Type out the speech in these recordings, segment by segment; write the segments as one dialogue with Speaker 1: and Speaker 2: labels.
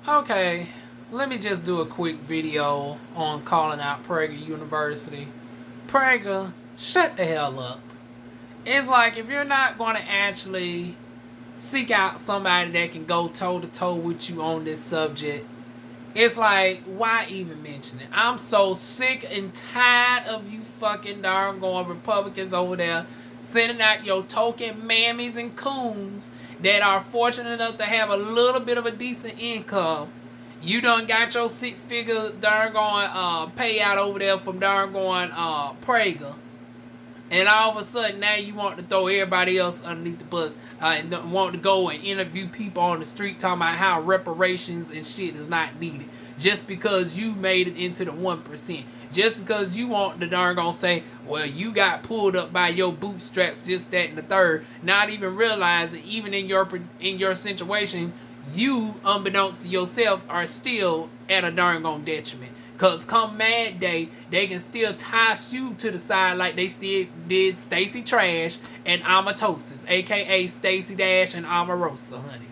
Speaker 1: Okay, let me just do a quick video on calling out Prager University. Prager, shut the hell up. It's like if you're not going to actually seek out somebody that can go toe to toe with you on this subject, it's like, why even mention it? I'm so sick and tired of you fucking darn going Republicans over there sending out your token mammies and coons that are fortunate enough to have a little bit of a decent income. You done got your six-figure darn going payout over there from darn going Prager. And all of a sudden, now you want to throw everybody else underneath the bus and want to go and interview people on the street talking about how reparations and shit is not needed. Just because you made it into the 1%. Just because you want to darn gonna say, well, you got pulled up by your bootstraps, just that and the third. Not even realizing, even in your situation, you, unbeknownst to yourself, are still at a darn gone detriment. Because come Mad Day, they can still toss you to the side like they still did Stacey Trash and Amatosis, a.k.a. Stacey Dash and Omarosa, honey.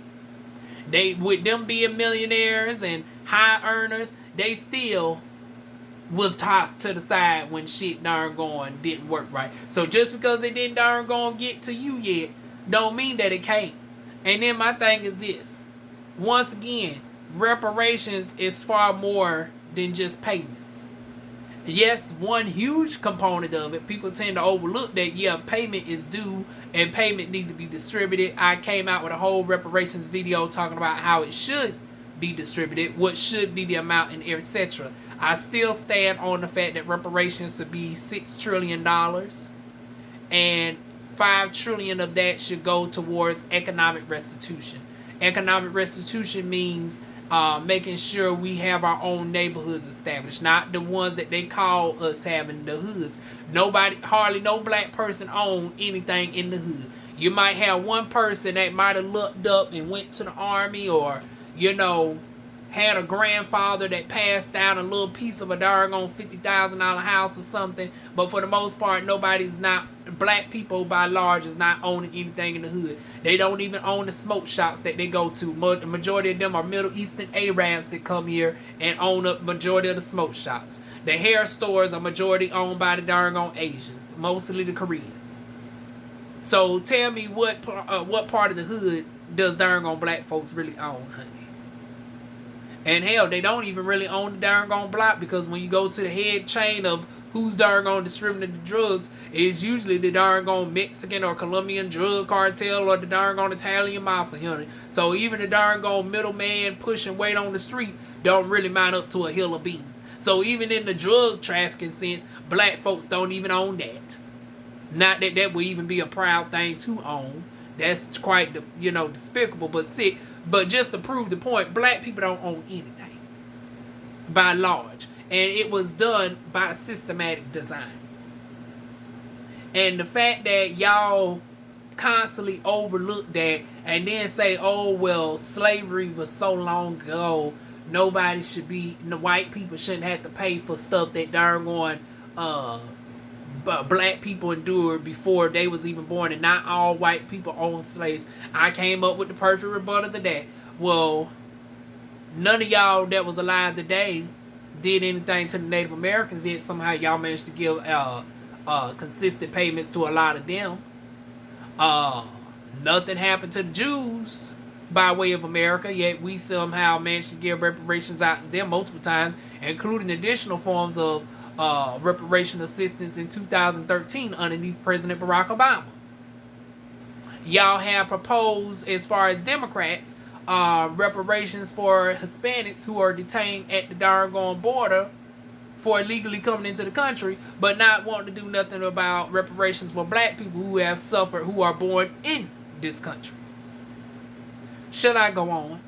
Speaker 1: They, with them being millionaires and high earners, they still was tossed to the side when shit darn going didn't work right. So just because it didn't darn going get to you yet, don't mean that it can't. And then my thing is this. Once again, reparations is far more than just payments. Yes, one huge component of it, people tend to overlook that, yeah, payment is due and payment need to be distributed. I came out with a whole reparations video talking about how it should be distributed, what should be the amount, and etc. I still stand on the fact that reparations should be $6 trillion and $5 trillion of that should go towards economic restitution. Economic restitution means making sure we have our own neighborhoods established, not the ones that they call us having, the hoods. Hardly no black person own anything in the hood. You might have one person that might have looked up and went to the army, or had a grandfather that passed down a little piece of a doggone $50,000 house or something. But for the most part, black people by large is not owning anything in the hood. They don't even own the smoke shops that they go to. The majority of them are Middle Eastern Arabs that come here and own up majority of the smoke shops. The hair stores are majority owned by the doggone Asians, mostly the Koreans. So tell me what part of the hood does doggone black folks really own, honey? And hell, they don't even really own the darn gone block, because when you go to the head chain of who's darn gone distributing the drugs, it's usually the darn gone Mexican or Colombian drug cartel or the darn gone Italian mafia. So even the darn gone middleman pushing weight on the street don't really mount up to a hill of beans. So even in the drug trafficking sense, black folks don't even own that. Not that that would even be a proud thing to own. That's quite despicable, but sick. But just to prove the point, black people don't own anything by large. And it was done by systematic design. And the fact that y'all constantly overlook that and then say, oh, well, slavery was so long ago, the white people shouldn't have to pay for stuff that darn going black people endured before they was even born, and not all white people own slaves. I came up with the perfect rebuttal to that. Well, none of y'all that was alive today did anything to the Native Americans, yet somehow y'all managed to give consistent payments to a lot of them. Nothing happened to the Jews by way of America, yet we somehow managed to give reparations out to them multiple times, including additional forms of reparation assistance in 2013 underneath President Barack Obama. Y'all have proposed, as far as Democrats, reparations for Hispanics who are detained at the doggone border for illegally coming into the country, but not wanting to do nothing about reparations for black people who have suffered, who are born in this country. Should I go on?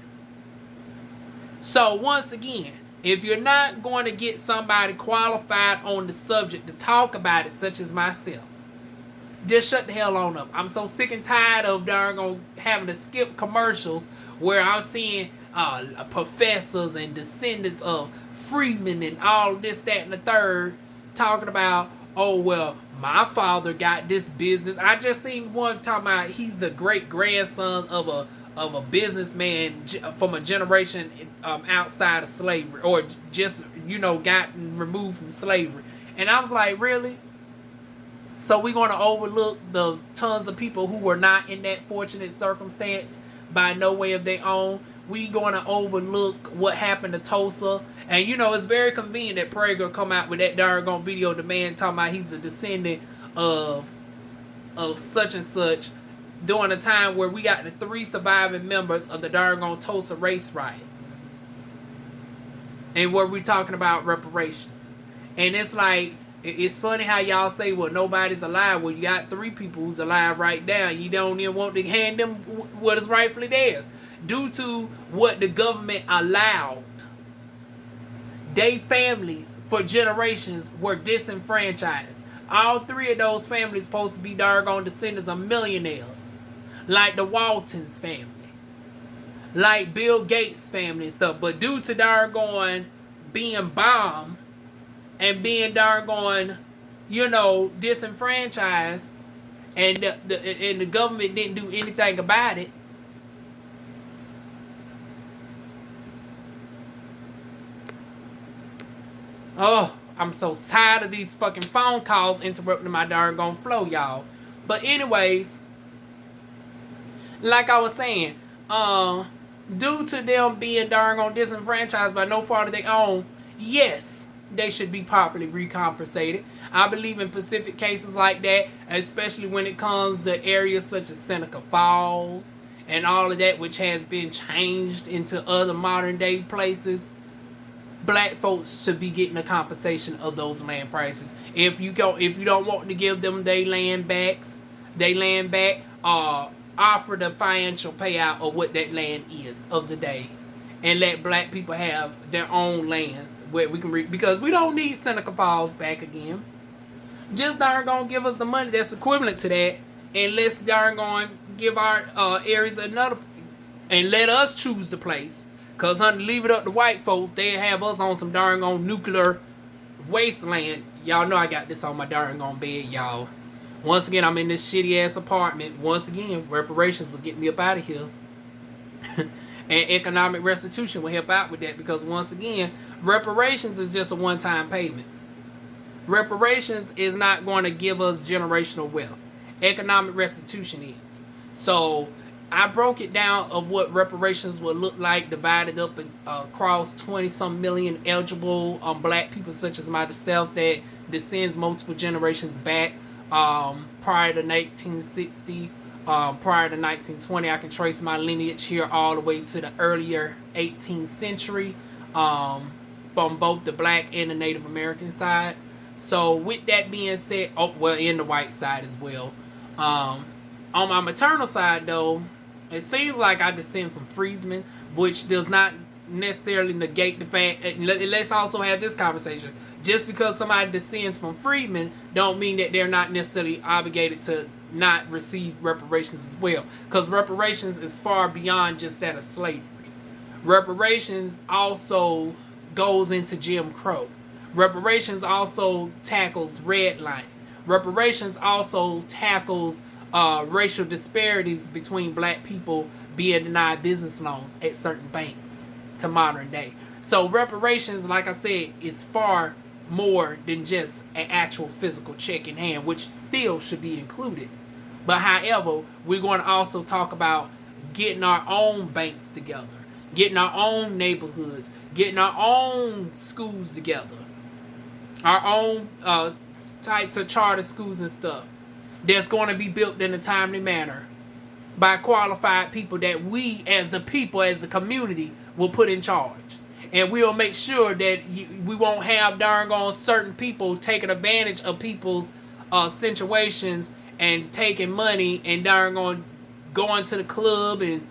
Speaker 1: So once again, if you're not going to get somebody qualified on the subject to talk about it, such as myself, just shut the hell on up. I'm so sick and tired of having to skip commercials where I'm seeing professors and descendants of freedmen and all this, that, and the third talking about, oh, well, my father got this business. I just seen one talking about he's the great grandson of a of a businessman from a generation outside of slavery, or just, you know, gotten removed from slavery. And I was like, really? So we're going to overlook the tons of people who were not in that fortunate circumstance by no way of their own? We going to overlook what happened to Tulsa? And, you know, it's very convenient that Prager come out with that darn video, the man talking about he's a descendant of such and such, during a time where we got the 3 surviving members of the darn Tulsa race riots. And where we talking about reparations. And it's like, it's funny how y'all say, well, nobody's alive. Well, you got 3 people who's alive right now. You don't even want to hand them what is rightfully theirs. Due to what the government allowed, they families for generations were disenfranchised. All 3 of those families supposed to be doggone descendants of millionaires. Like the Waltons family. Like Bill Gates family and stuff. But due to doggone being bombed and being doggone, you know, disenfranchised, and the government didn't do anything about it. Oh, I'm so tired of these fucking phone calls interrupting my doggone flow, y'all. But anyways, like I was saying, due to them being doggone disenfranchised by no fault of their own, yes, they should be properly recompensated. I believe in specific cases like that, especially when it comes to areas such as Seneca Falls and all of that, which has been changed into other modern day places. Black folks should be getting a compensation of those land prices. If you don't want to give them their land back, offer the financial payout of what that land is of the day, and let black people have their own lands where we can because we don't need Seneca Falls back again. Just darn gonna give us the money that's equivalent to that, and let's darn gonna give our areas another, and let us choose the place. Cause honey, leave it up to white folks. They have us on some darn on nuclear wasteland. Y'all know I got this on my darn on bed, y'all. Once again, I'm in this shitty ass apartment. Once again, reparations will get me up out of here. And economic restitution will help out with that, because once again, reparations is just a one-time payment. Reparations is not going to give us generational wealth. Economic restitution is. So I broke it down of what reparations would look like, divided up across 20-some million eligible black people such as myself that descends multiple generations back prior to 1960. Prior to 1920, I can trace my lineage here all the way to the earlier 18th century, from both the black and the Native American side. So with that being said, in the white side as well. On my maternal side though, it seems like I descend from freedmen, which does not necessarily negate the fact. Let's also have this conversation. Just because somebody descends from freedmen don't mean that they're not necessarily obligated to not receive reparations as well. Because reparations is far beyond just that of slavery. Reparations also goes into Jim Crow. Reparations also tackles redlining. Reparations also tackles racial disparities between black people being denied business loans at certain banks to modern day. So reparations, like I said, is far more than just an actual physical check in hand, which still should be included. But however, we're going to also talk about getting our own banks together, getting our own neighborhoods, getting our own schools together, our own types of charter schools and stuff that's going to be built in a timely manner by qualified people that we as the people, as the community, will put in charge. And we'll make sure that we won't have darn on certain people taking advantage of people's situations and taking money and darn on going to the club and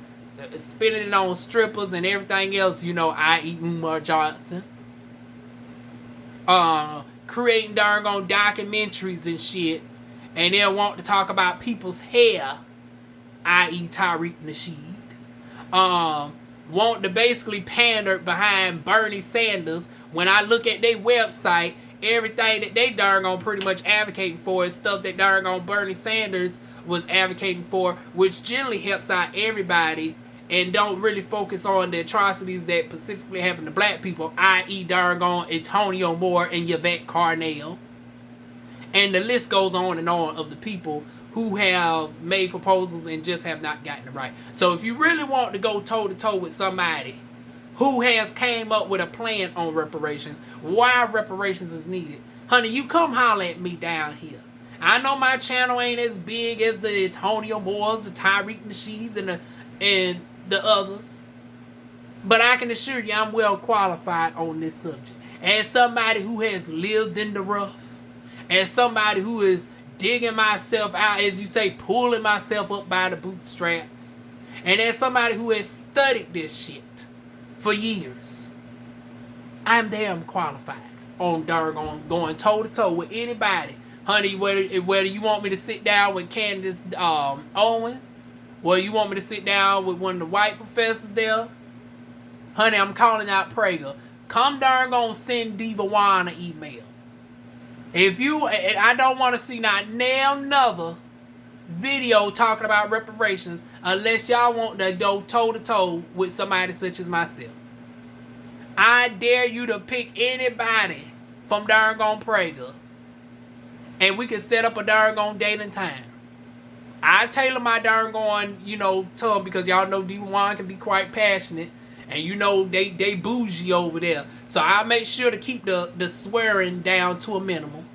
Speaker 1: spending it on strippers and everything else, you know, i.e. Umar Johnson. Creating darn on documentaries and shit. And they'll want to talk about people's hair, i.e. Tariq Nasheed. Want to basically pander behind Bernie Sanders. When I look at their website, everything that they darn on pretty much advocating for is stuff that darn on Bernie Sanders was advocating for, which generally helps out everybody and don't really focus on the atrocities that specifically happen to black people, i.e. darn Antonio Moore and Yvette Carnell. And the list goes on and on of the people who have made proposals and just have not gotten it right. So if you really want to go toe-to-toe with somebody who has came up with a plan on reparations, why reparations is needed, honey, you come holler at me down here. I know my channel ain't as big as the Antonio Moores, the Tyreek Nasheeds, and the others. But I can assure you I'm well qualified on this subject. As somebody who has lived in the rough, as somebody who is digging myself out, as you say, pulling myself up by the bootstraps, and as somebody who has studied this shit for years, I'm damn qualified on doggone going toe-to-toe with anybody. Honey, whether you want me to sit down with Candace Owens, whether you want me to sit down with one of the white professors there, honey, I'm calling out Prager. Come doggone send DivaWuan an email. I don't want to see not another video talking about reparations unless y'all want to go toe-to-toe with somebody such as myself. I dare you to pick anybody from doggone Prager, and we can set up a doggone date and time. I tailor my doggone, tongue, because y'all know DivaWuan can be quite passionate. And they bougie over there. So I make sure to keep the swearing down to a minimum.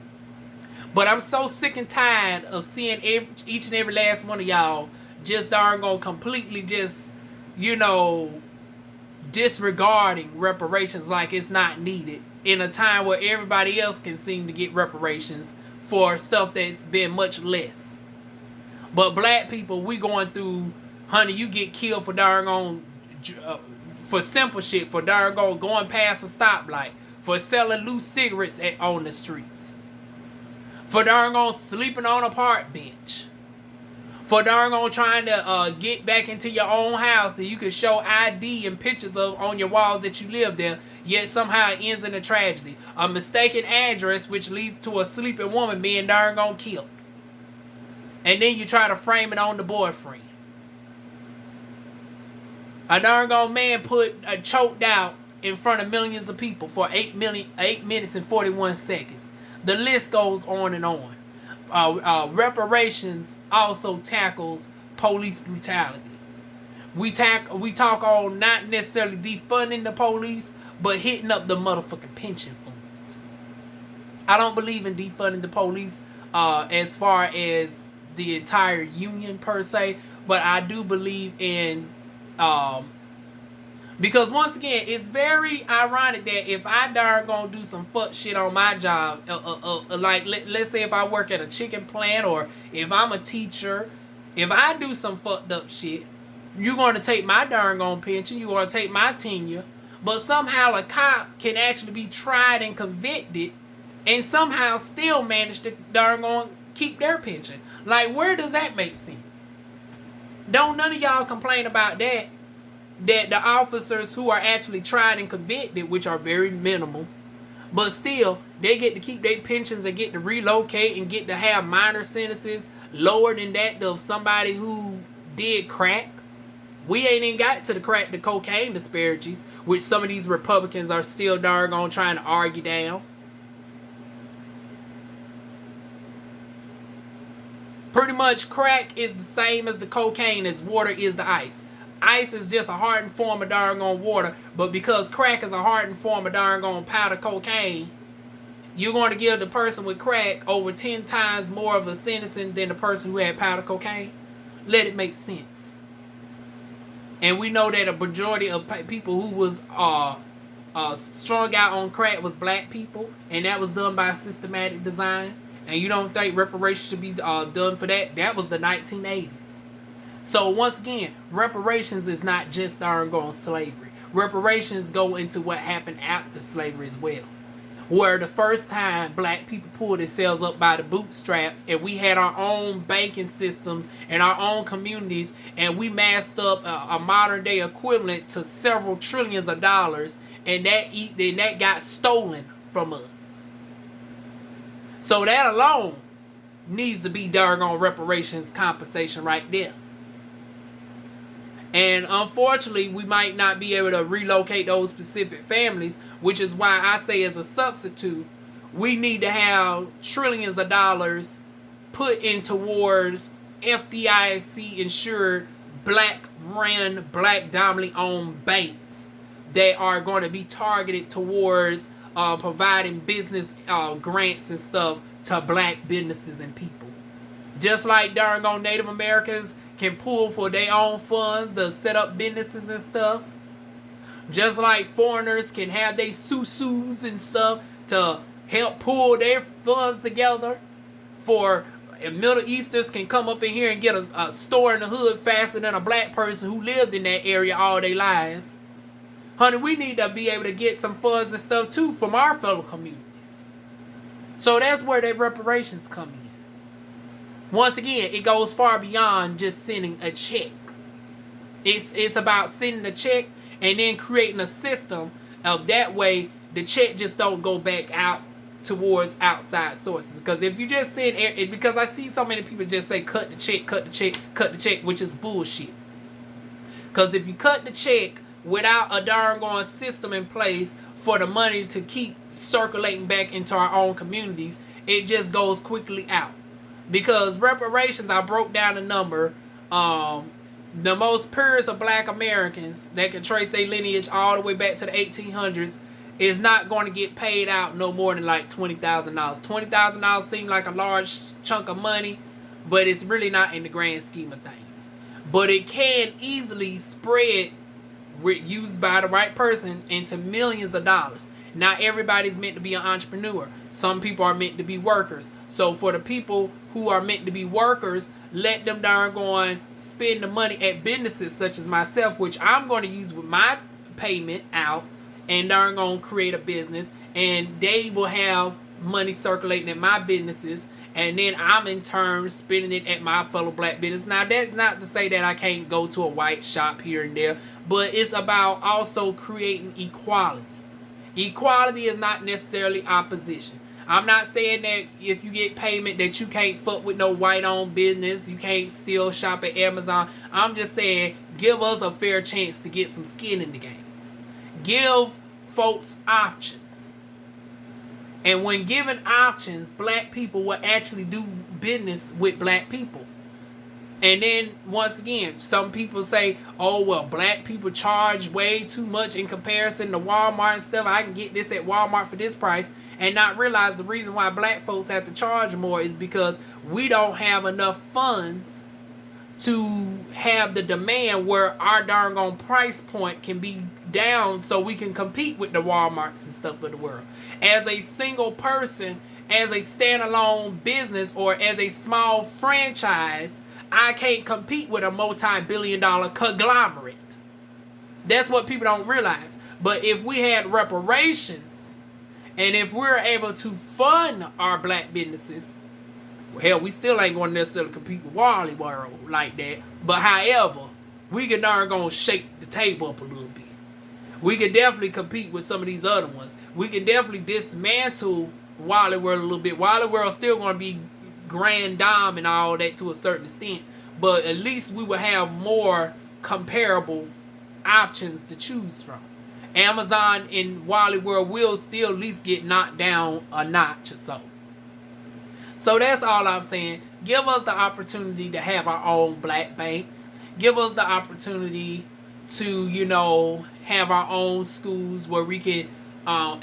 Speaker 1: But I'm so sick and tired of seeing each and every last one of y'all just doggone completely just, disregarding reparations like it's not needed in a time where everybody else can seem to get reparations for stuff that's been much less. But black people, we going through, honey, you get killed for doggone for simple shit, for doggone going past a stoplight, for selling loose cigarettes on the streets, for doggone sleeping on a park bench, for doggone trying to get back into your own house and you can show ID and pictures of on your walls that you live there, yet somehow it ends in a tragedy. A mistaken address which leads to a sleeping woman being doggone killed. And then you try to frame it on the boyfriend. A doggone man choked out in front of millions of people for 8 minutes and 41 seconds. The list goes on and on. Reparations also tackles police brutality. We talk on not necessarily defunding the police, but hitting up the motherfucking pension funds. I don't believe in defunding the police as far as the entire union per se, but I do believe in because once again, it's very ironic that if I gonna do some fuck shit on my job, like let's say if I work at a chicken plant or if I'm a teacher, if I do some fucked up shit, you're gonna take my darn pension, you're gonna take my tenure, but somehow a cop can actually be tried and convicted and somehow still manage to darn keep their pension. Like, where does that make sense? Don't none of y'all complain about that the officers who are actually tried and convicted, which are very minimal, but still they get to keep their pensions and get to relocate and get to have minor sentences lower than that of somebody who did crack. We ain't even got to the cocaine disparities, which some of these Republicans are still doggone trying to argue down. Pretty much crack is the same as the cocaine as water is the ice. Ice is just a hardened form of doggone water, but because crack is a hardened form of doggone powder cocaine, you're going to give the person with crack over 10 times more of a sentencing than the person who had powder cocaine. Let it make sense. And we know that a majority of people who was strung out on crack was black people, and that was done by systematic design. And you don't think reparations should be done for that? That was the 1980s. So once again, reparations is not just darn slavery. Reparations go into what happened after slavery as well. Where the first time black people pulled themselves up by the bootstraps and we had our own banking systems and our own communities, and we massed up a modern day equivalent to several trillions of dollars, and that got stolen from us. So that alone needs to be doggone reparations compensation right there. And unfortunately, we might not be able to relocate those specific families, which is why I say as a substitute, we need to have trillions of dollars put in towards FDIC insured black run, black dominantly owned banks that are going to be targeted towards providing business grants and stuff to black businesses and people. Just like darn on Native Americans can pull for their own funds to set up businesses and stuff. Just like foreigners can have their susus and stuff to help pull their funds together. For Middle Easters can come up in here and get a store in the hood faster than a black person who lived in that area all their lives. Honey, we need to be able to get some funds and stuff too from our fellow communities. So that's where their reparations come in. Once again, it goes far beyond just sending a check. It's about sending a check and then creating a system of that way the check just don't go back out towards outside sources. Because if you just send it, because I see so many people just say cut the check, cut the check, cut the check, which is bullshit. Because if you cut the check without a darn going system in place for the money to keep circulating back into our own communities, it just goes quickly out. Because reparations, I broke down the number, the most purest of black Americans that can trace their lineage all the way back to the 1800s is not going to get paid out no more than like $20,000. $20,000 seems like a large chunk of money, but it's really not in the grand scheme of things. But it can easily spread, used by the right person, into millions of dollars. Not everybody's meant to be an entrepreneur. Some people are meant to be workers. So for the people who are meant to be workers, let them darn go and spend the money at businesses such as myself, which I'm going to use with my payment out, and darn going to create a business, and they will have money circulating in my businesses, and then I'm in turn spending it at my fellow black business. Now that's not to say that I can't go to a white shop here and there, but it's about also creating equality. Equality is not necessarily opposition. I'm not saying that if you get payment that you can't fuck with no white-owned business, you can't still shop at Amazon. I'm just saying give us a fair chance to get some skin in the game. Give folks options. And when given options, black people will actually do business with black people. And then, once again, some people say, oh, well, black people charge way too much in comparison to Walmart and stuff. I can get this at Walmart for this price. And not realize the reason why black folks have to charge more is because we don't have enough funds to have the demand where our darn on price point can be down so we can compete with the Walmarts and stuff of the world. As a single person, as a standalone business, or as a small franchise, I can't compete with a multi-billion-dollar conglomerate. That's what people don't realize. But if we had reparations, and if we're able to fund our black businesses, well, hell, we still ain't going to necessarily compete with Wally World like that. But however, we can darn gonna shake the table up a little bit. We can definitely compete with some of these other ones. We can definitely dismantle Wally World a little bit. Wally World still going to be grand dame and all that to a certain extent, but at least we will have more comparable options to choose from. Amazon and Wally World will still at least get knocked down a notch or so. So that's all I'm saying. Give us the opportunity to have our own black banks. Give us the opportunity to, have our own schools where we can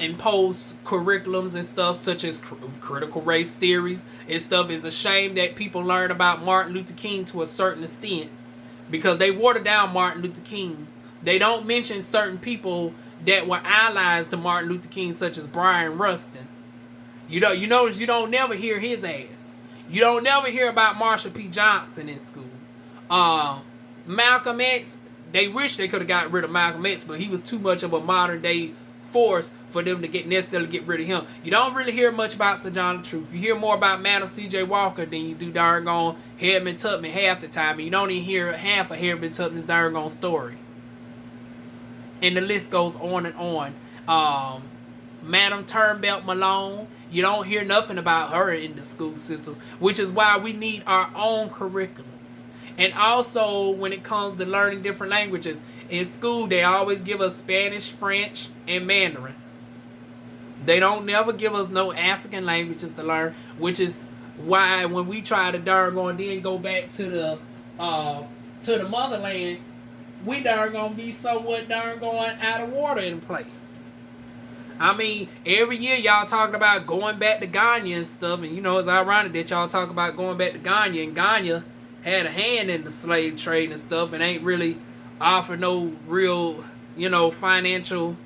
Speaker 1: impose curriculums and stuff such as critical race theories and stuff. It's a shame that people learn about Martin Luther King to a certain extent because they water down Martin Luther King. They don't mention certain people that were allies to Martin Luther King, such as Brian Rustin. You notice you don't never hear his ass. You don't never hear about Marsha P. Johnson in school. Malcolm X, they wish they could have got rid of Malcolm X, but he was too much of a modern day force for them to necessarily get rid of him. You don't really hear much about Sojourner Truth. You hear more about Madam C.J. Walker than you do darn gone Harriet Tubman half the time, and you don't even hear half of Harriet Tubman's darn gone story. And the list goes on and on. Madam Turnbelt Malone, you don't hear nothing about her in the school systems, which is why we need our own curriculums. And also, when it comes to learning different languages, in school, they always give us Spanish, French, and Mandarin. They don't never give us no African languages to learn, which is why when we try to darn go and then go back to the motherland, we darn gonna be somewhat darn going out of water in play. I mean, every year y'all talking about going back to Ghana and stuff, and you know it's ironic that y'all talk about going back to Ghana, and Ghana had a hand in the slave trade and stuff, and ain't really offer no real, you know, financial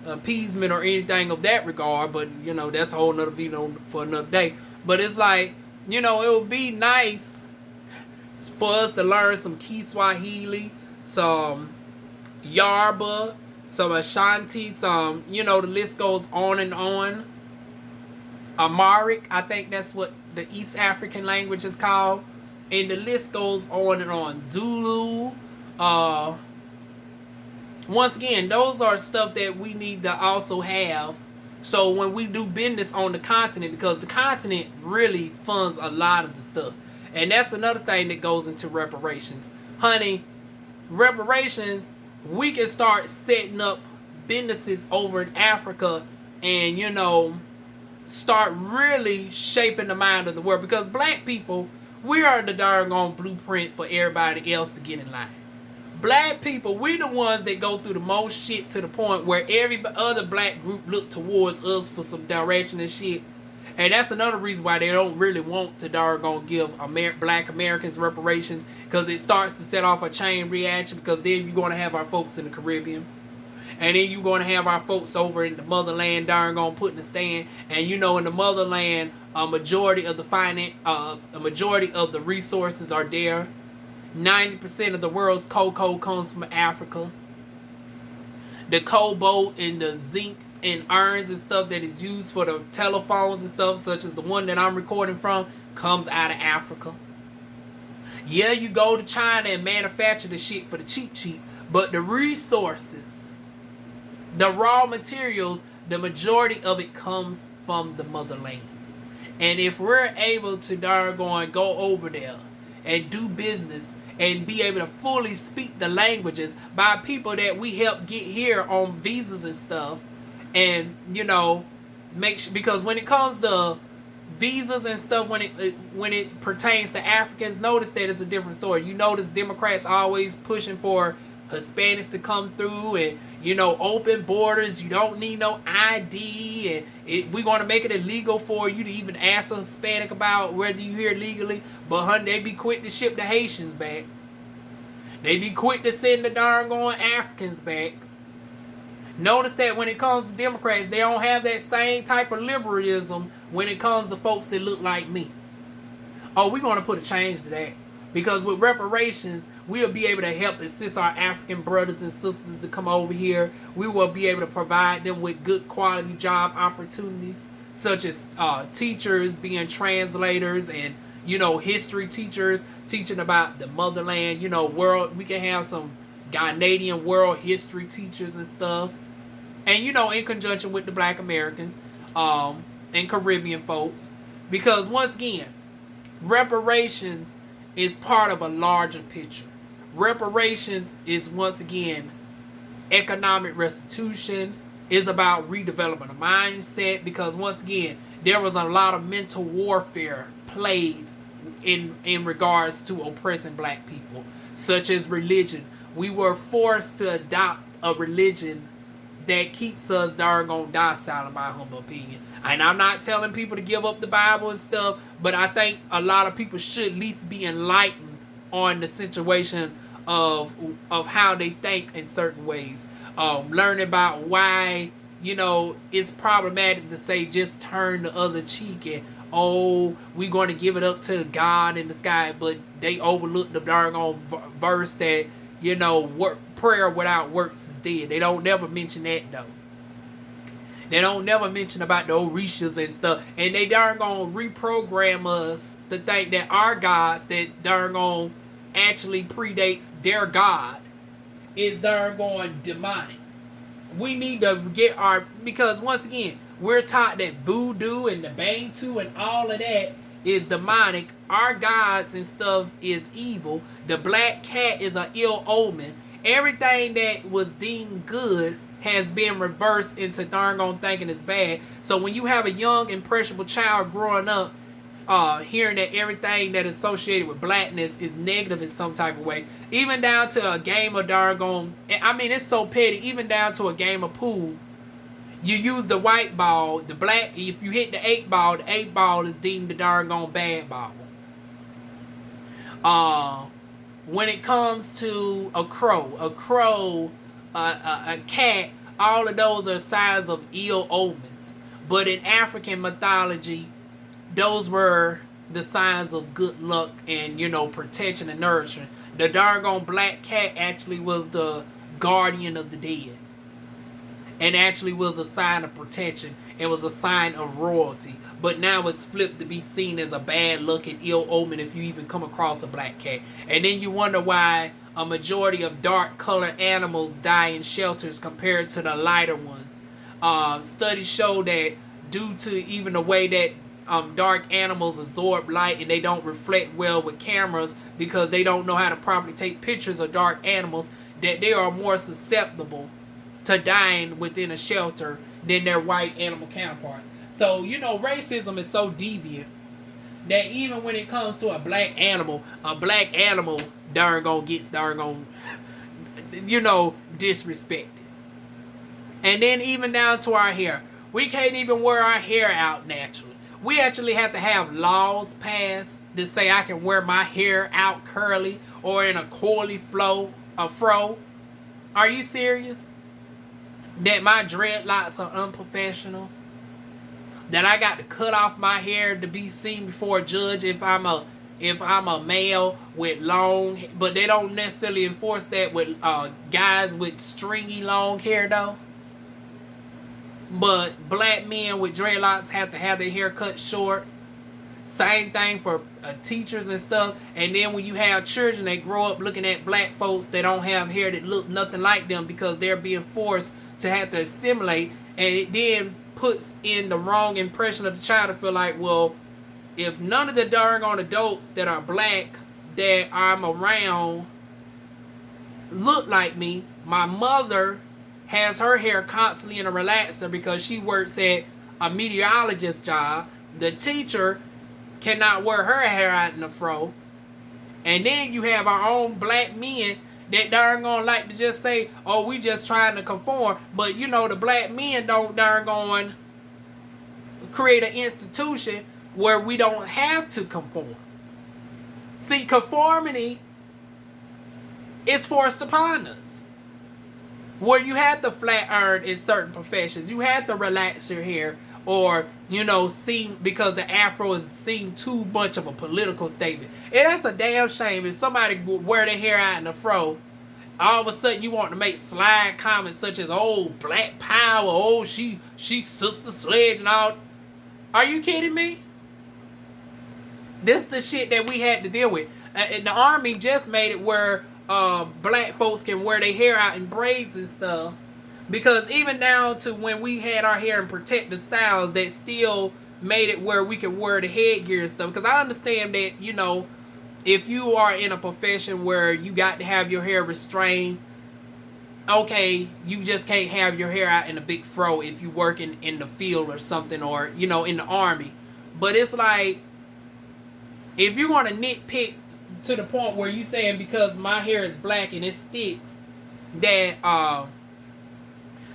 Speaker 1: appeasement or anything of that regard. But you know, that's a whole nother video for another day. But it's like, you know, it would be nice for us to learn some Kiswahili, some Yoruba, some Ashanti, some, you know, the list goes on and on. Amharic, I think that's what the East African language is called. And the list goes on and on. Zulu. Once again, those are stuff that we need to also have. So when we do business on the continent, because the continent really funds a lot of the stuff. And that's another thing that goes into reparations. Honey, reparations, we can start setting up businesses over in Africa and, you know, start really shaping the mind of the world. Because black people, we are the darn blueprint for everybody else to get in line. Black people, we the ones that go through the most shit to the point where every other black group look towards us for some direction and shit. And that's another reason why they don't really want to darn give black Americans reparations, because it starts to set off a chain reaction, because then you're going to have our folks in the Caribbean. And then you're going to have our folks over in the motherland darn putting a stand. And you know, in the motherland, a majority of the resources are there. 90% of the world's cocoa comes from Africa. The cobalt and the zincs and irons and stuff that is used for the telephones and stuff, such as the one that I'm recording from, comes out of Africa. Yeah, you go to China and manufacture the shit for the cheap, but the resources, the raw materials, the majority of it comes from the motherland. And if we're able to go over there and do business and be able to fully speak the languages by people that we help get here on visas and stuff, and, you know, make sure, because when it comes to visas and stuff, when it pertains to Africans, notice that it's a different story. You notice Democrats always pushing for Hispanics to come through, and, you know, open borders. You don't need no ID, and we're going to make it illegal for you to even ask a Hispanic about whether you're here legally. But honey, they be quick to ship the Haitians back. They be quick to send the darn Africans back. Notice that when it comes to Democrats, they don't have that same type of liberalism when it comes to folks that look like me. Oh, we're going to put a change to that. Because with reparations, we'll be able to help assist our African brothers and sisters to come over here. We will be able to provide them with good quality job opportunities, such as teachers being translators and, you know, history teachers teaching about the motherland. You know, we can have some Ghanaian world history teachers and stuff. And, you know, in conjunction with the black Americans and Caribbean folks. Because, once again, reparations is part of a larger picture. Reparations is, once again, economic restitution. Is about redeveloping a mindset, because once again, there was a lot of mental warfare played in regards to oppressing black people, such as religion. We were forced to adopt a religion that keeps us darn docile, in my humble opinion. And I'm not telling people to give up the Bible and stuff, but I think a lot of people should at least be enlightened on the situation of how they think in certain ways. Learn about why, you know, it's problematic to say just turn the other cheek and, oh, we're going to give it up to God in the sky, but they overlook the darn verse that, you know, prayer without works is dead. They don't never mention that, though. They don't never mention about the Orishas and stuff. And they darn reprogram us to think that our gods that darn actually predates their God is darn demonic. We need to get because once again, we're taught that voodoo and the Bantu and all of that is demonic. Our gods and stuff is evil. The black cat is an ill omen. Everything that was deemed good has been reversed into darn gone thinking it's bad. So when you have a young, impressionable child growing up, hearing that everything that is associated with blackness is negative in some type of way, even down to a game of darn gone, I mean, it's so petty, even down to a game of pool. You use the white ball, the black, if you hit the 8 ball, the 8 ball is deemed the darn gone bad ball. When it comes to a crow, a cat, all of those are signs of ill omens. But in African mythology, those were the signs of good luck and, you know, protection and nourishment. The doggone black cat actually was the guardian of the dead. And actually was a sign of protection. It was a sign of royalty. But now it's flipped to be seen as a bad luck and ill omen if you even come across a black cat. And then you wonder why a majority of dark colored animals die in shelters compared to the lighter ones. Studies show that due to even the way that dark animals absorb light and they don't reflect well with cameras because they don't know how to properly take pictures of dark animals, that they are more susceptible to dying within a shelter than their white animal counterparts. So, you know, racism is so deviant that even when it comes to a black animal darn gone gets darn gone, you know, disrespected. And then even down to our hair. We can't even wear our hair out naturally. We actually have to have laws passed to say I can wear my hair out curly or in a coily fro. Are you serious? That my dreadlocks are unprofessional? That I got to cut off my hair to be seen before a judge if I'm a male with long, but they don't necessarily enforce that with guys with stringy long hair though. But black men with dreadlocks have to have their hair cut short. Same thing for teachers and stuff. And then when you have children, they grow up looking at black folks that don't have hair that look nothing like them because they're being forced to have to assimilate. And it then puts in the wrong impression of the child to feel like, well, if none of the darn on adults that are black that I'm around look like me, my mother has her hair constantly in a relaxer because she works at a meteorologist job. The teacher cannot wear her hair out in the fro. And then you have our own black men that darn gonna like to just say, oh, we just trying to conform. But you know, the black men don't darn gonna create an institution where we don't have to conform. See, conformity is forced upon us. Where you have to flat iron in certain professions. You have to relax your hair. Or, you know, seem, because the afro is seen too much of a political statement. And that's a damn shame. If somebody would wear their hair out in the fro, all of a sudden you want to make slide comments such as, oh, black power, oh, she sister sledge and all. Are you kidding me? This is the shit that we had to deal with. And the army just made it where black folks can wear their hair out in braids and stuff. Because even down to when we had our hair in protective styles, that still made it where we could wear the headgear and stuff. Because I understand that, you know, if you are in a profession where you got to have your hair restrained, okay, you just can't have your hair out in a big fro if you working in the field or something, or, you know, in the army. But it's like, if you want to nitpick to the point where you saying because my hair is black and it's thick, that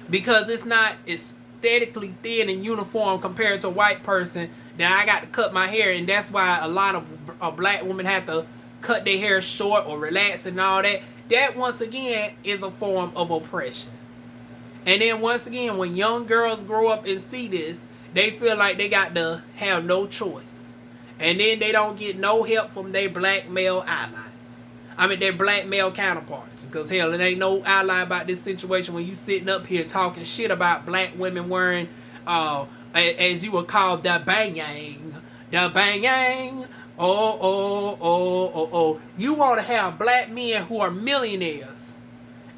Speaker 1: because it's not aesthetically thin and uniform compared to a white person, then I got to cut my hair. And that's why a lot of black women have to cut their hair short or relax and all that. That, once again, is a form of oppression. And then, once again, when young girls grow up and see this, they feel like they got to have no choice. And then they don't get no help from their black male allies. I mean, their black male counterparts. Because, hell, it ain't no ally about this situation when you sitting up here talking shit about black women wearing, as you would call, the bang-yang. The bang-yang. Oh. You want to have black men who are millionaires.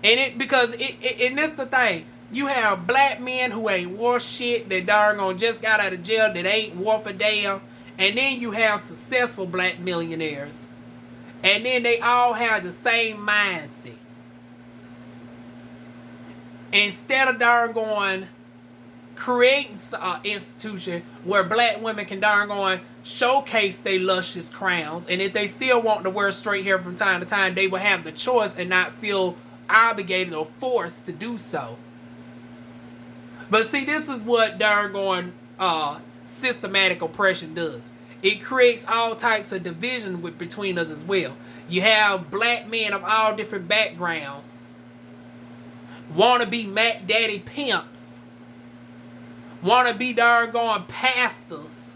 Speaker 1: And that's the thing. You have black men who ain't worth shit, that darn gone just got out of jail, that ain't worth a damn. And then you have successful black millionaires. And then they all have the same mindset. Instead of darn going creating an institution where black women can darn going showcase their luscious crowns, and if they still want to wear straight hair from time to time, they will have the choice and not feel obligated or forced to do so. But see, this is what darn going systematic oppression does. It creates all types of division between us as well. You have black men of all different backgrounds want to be Mac Daddy pimps, want to be darn going pastors,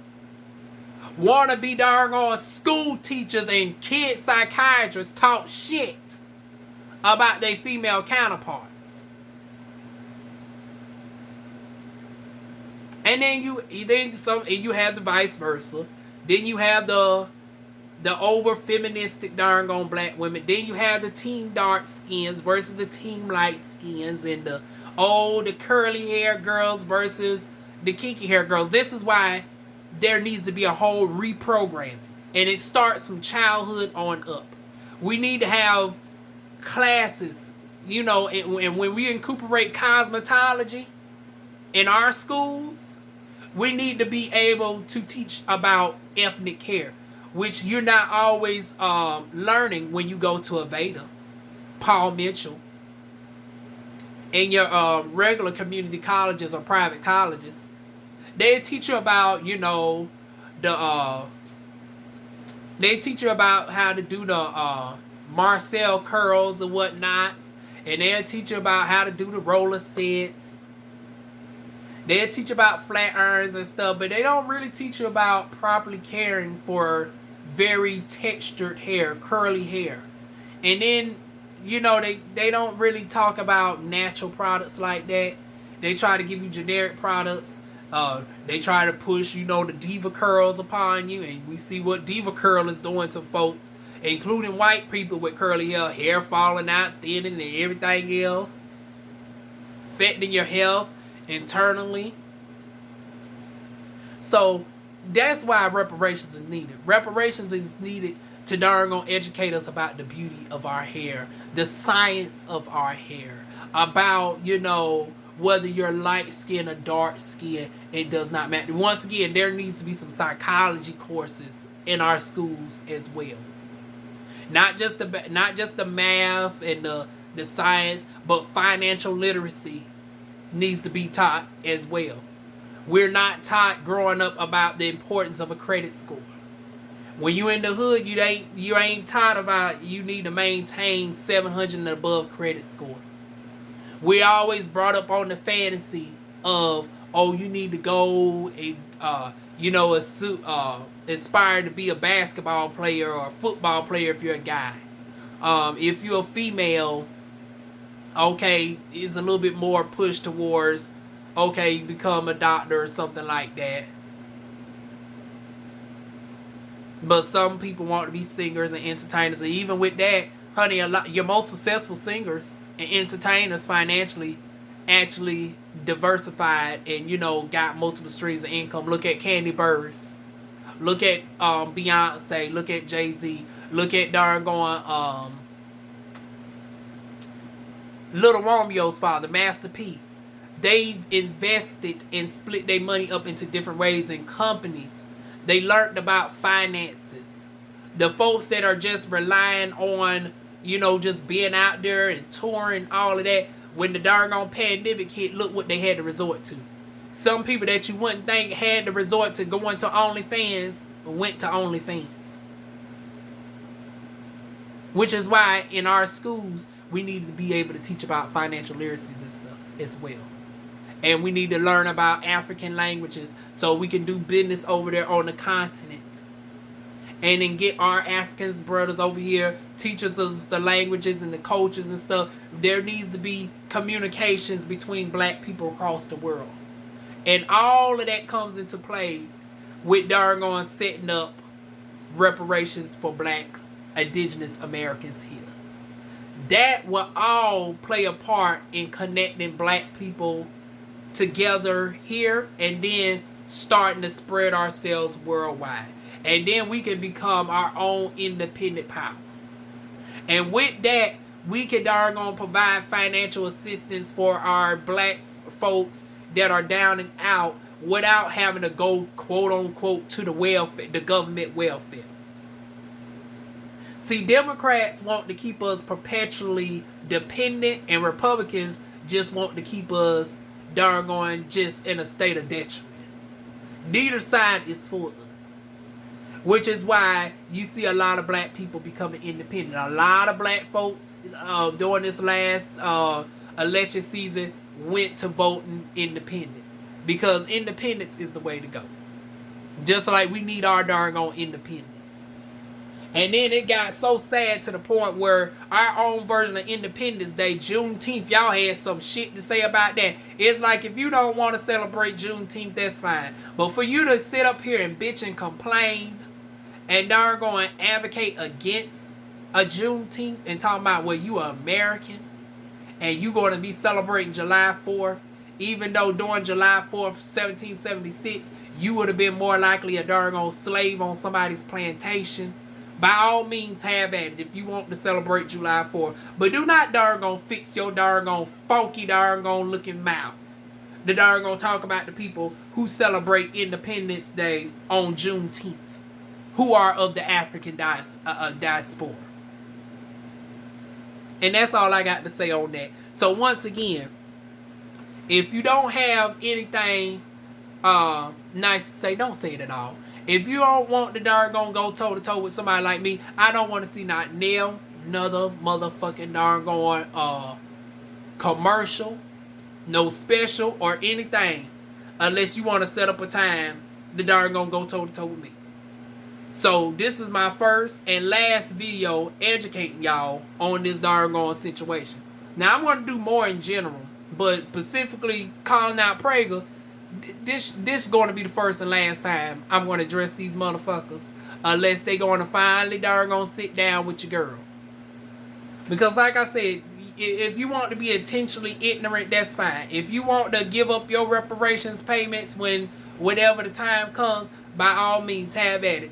Speaker 1: want to be darn going school teachers and kid psychiatrists talk shit about their female counterparts. And then you have the vice versa. Then you have the over feministic darn gone black women. Then you have the team dark skins versus the team light skins, and the curly hair girls versus the kinky hair girls. This is why there needs to be a whole reprogramming, and it starts from childhood on up. We need to have classes, and when we incorporate cosmetology in our schools, we need to be able to teach about ethnic hair, which you're not always learning when you go to Aveda, Paul Mitchell, in your regular community colleges or private colleges. They teach you about, they teach you about how to do the Marcel curls and whatnot, and they'll teach you about how to do the roller sets. They'll teach you about flat irons and stuff, but they don't really teach you about properly caring for very textured hair, curly hair. And then, they don't really talk about natural products like that. They try to give you generic products. They try to push, the Diva curls upon you, and we see what Diva curl is doing to folks, including white people with curly hair falling out, thinning, and everything else, affecting your health internally. So that's why reparations is needed. Reparations is needed to darn gonna educate us about the beauty of our hair, the science of our hair, about, whether you're light skin or dark skin, it does not matter. Once again, there needs to be some psychology courses in our schools as well. Not just the math and the science, but financial literacy needs to be taught as well. We're not taught growing up about the importance of a credit score. When you in the hood, you ain't taught about you need to maintain 700 and above credit score. We always brought up on the fantasy of, you need to go and aspire to be a basketball player or a football player if you're a guy. If you're a female, it's a little bit more pushed towards, you become a doctor or something like that. But some people want to be singers and entertainers, and even with that, honey, your most successful singers and entertainers financially actually diversified and got multiple streams of income. Look at Candy Burris, look at Beyonce, look at Jay-Z, look at Little Romeo's father, Master P. They've invested and split their money up into different ways in companies. They learned about finances. The folks that are just relying on, just being out there and touring, all of that, when the doggone pandemic hit, look what they had to resort to. Some people that you wouldn't think had to resort to going to OnlyFans went to OnlyFans. Which is why in our schools, we need to be able to teach about financial literacies and stuff as well. And we need to learn about African languages so we can do business over there on the continent. And then get our African brothers over here, teach us the languages and the cultures and stuff. There needs to be communications between black people across the world. And all of that comes into play with darn setting up reparations for black indigenous Americans here. That will all play a part in connecting black people together here, and then starting to spread ourselves worldwide. And then we can become our own independent power. And with that, we can darn provide financial assistance for our black folks that are down and out without having to go, quote unquote, to the welfare, the government welfare. See, Democrats want to keep us perpetually dependent, and Republicans just want to keep us darn just in a state of detriment. Neither side is for us. Which is why you see a lot of black people becoming independent. A lot of black folks during this last election season went to voting independent. Because independence is the way to go. Just like we need our darn independence. And then it got so sad to the point where our own version of Independence Day, Juneteenth, y'all had some shit to say about that. It's like, if you don't want to celebrate Juneteenth, that's fine. But for you to sit up here and bitch and complain and darn going advocate against a Juneteenth and talking about, well, you are American and you going to be celebrating July 4th, even though during July 4th, 1776, you would have been more likely a darn old slave on somebody's plantation. By all means, have at it if you want to celebrate July 4th. But do not darn fix your darn funky darn looking mouth. The darn talk about the people who celebrate Independence Day on Juneteenth, who are of the African diaspora. And that's all I got to say on that. So once again, if you don't have anything nice to say, don't say it at all. If you don't want the darn go toe to toe with somebody like me, I don't want to see not nail another motherfucking darn commercial, no special or anything, unless you want to set up a time the darn go toe to toe with me. So this is my first and last video educating y'all on this darn situation. Now I'm going to do more in general, but specifically calling out Prager. This going to be the first and last time I'm going to address these motherfuckers, unless they going to finally darn sit down with your girl. Because like I said, if you want to be intentionally ignorant, that's fine. If you want to give up your reparations payments whenever the time comes, by all means have at it.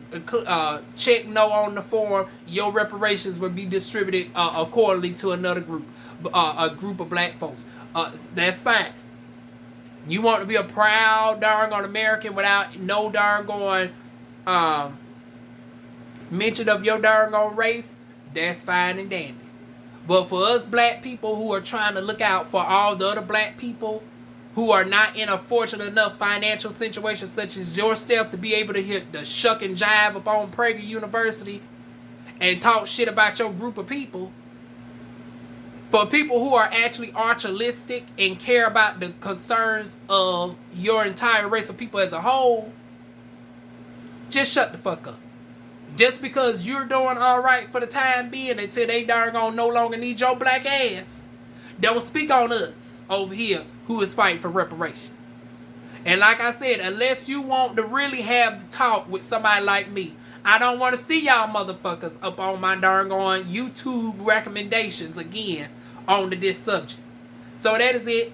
Speaker 1: Check no on the form. Your reparations will be distributed accordingly to another group, a group of black folks. That's fine. You want to be a proud darn American without no darn mention of your darn race, that's fine and dandy. But for us black people who are trying to look out for all the other black people who are not in a fortunate enough financial situation such as yourself to be able to hit the shuck and jive upon Prager University and talk shit about your group of people, for people who are actually altruistic and care about the concerns of your entire race of people as a whole, just shut the fuck up. Just because you're doing alright for the time being until they darn no longer need your black ass, don't speak on us over here who is fighting for reparations. And like I said, unless you want to really have the talk with somebody like me, I don't want to see y'all motherfuckers up on my darn YouTube recommendations again on this subject. So that is it.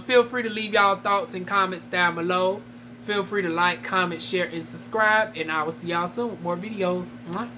Speaker 1: Feel free to leave y'all thoughts and comments down below. Feel free to like, comment, share, and subscribe. And I will see y'all soon with more videos. Mwah.